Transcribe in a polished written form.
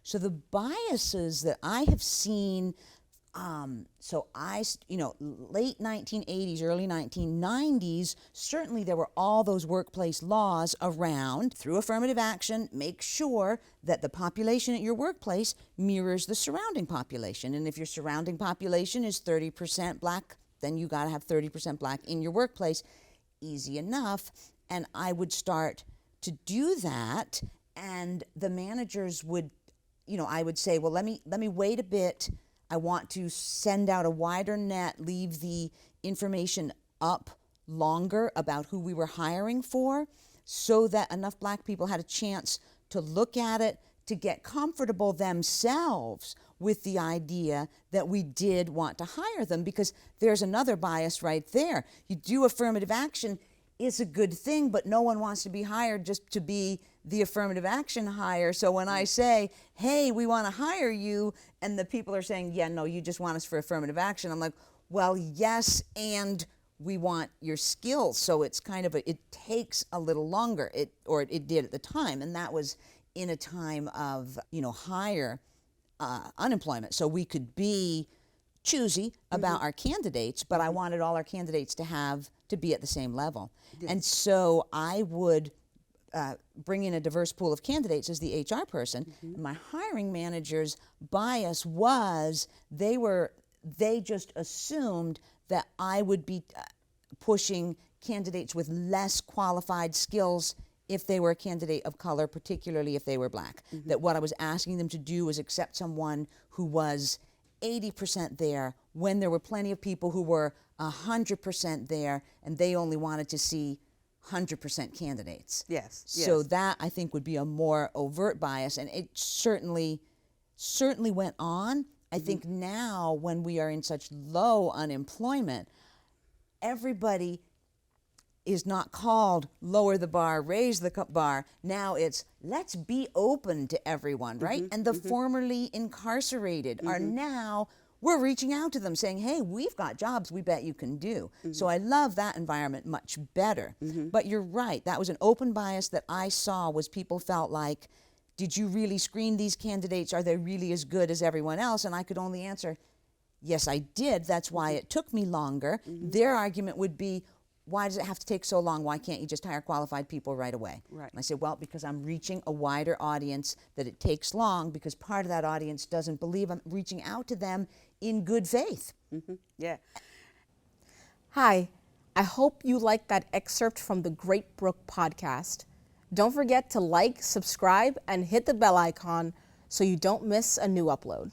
So the biases that I have seen, late 1980s, early 1990s, certainly there were all those workplace laws around. Through affirmative action, make sure that the population at your workplace mirrors the surrounding population. And if your surrounding population is 30% Black, then you got to have 30% Black in your workplace. Easy enough. And I would start to do that, and the managers would, I would say, well, let me wait a bit. I want to send out a wider net, leave the information up longer about who we were hiring for, so that enough Black people had a chance to look at it, to get comfortable themselves with the idea that we did want to hire them, because there's another bias right there. You do affirmative action, it's a good thing, but no one wants to be hired just to be the affirmative action hire. So when I say, hey, we want to hire you, and the people are saying, yeah, no, you just want us for affirmative action, I'm like, well, yes, and we want your skills. So it's kind of it takes a little longer, it did at the time, and that was in a time of, higher unemployment. So we could be choosy about our candidates, but I wanted all our candidates to be at the same level. Yes. And so I would bring in a diverse pool of candidates as the HR person. And my hiring manager's bias was they just assumed that I would be pushing candidates with less qualified skills if they were a candidate of color, particularly if they were Black. That what I was asking them to do was accept someone who was 80% there when there were plenty of people who were 100% there, and they only wanted to see 100% candidates. Yes. So that, I think, would be a more overt bias, and it certainly went on. I think now, when we are in such low unemployment, everybody is not called lower the bar, raise the bar. Now it's let's be open to everyone, right? And the formerly incarcerated are now, we're reaching out to them saying, hey, we've got jobs we bet you can do. So I love that environment much better. But you're right, that was an open bias that I saw, was people felt like, did you really screen these candidates? Are they really as good as everyone else? And I could only answer, yes, I did. That's why it took me longer. Their argument would be, why does it have to take so long? Why can't you just hire qualified people right away? Right. And I said, well, because I'm reaching a wider audience, that it takes long, because part of that audience doesn't believe I'm reaching out to them in good faith. Yeah. Hi, I hope you liked that excerpt from the Great Brook Podcast. Don't forget to like, subscribe, and hit the bell icon so you don't miss a new upload.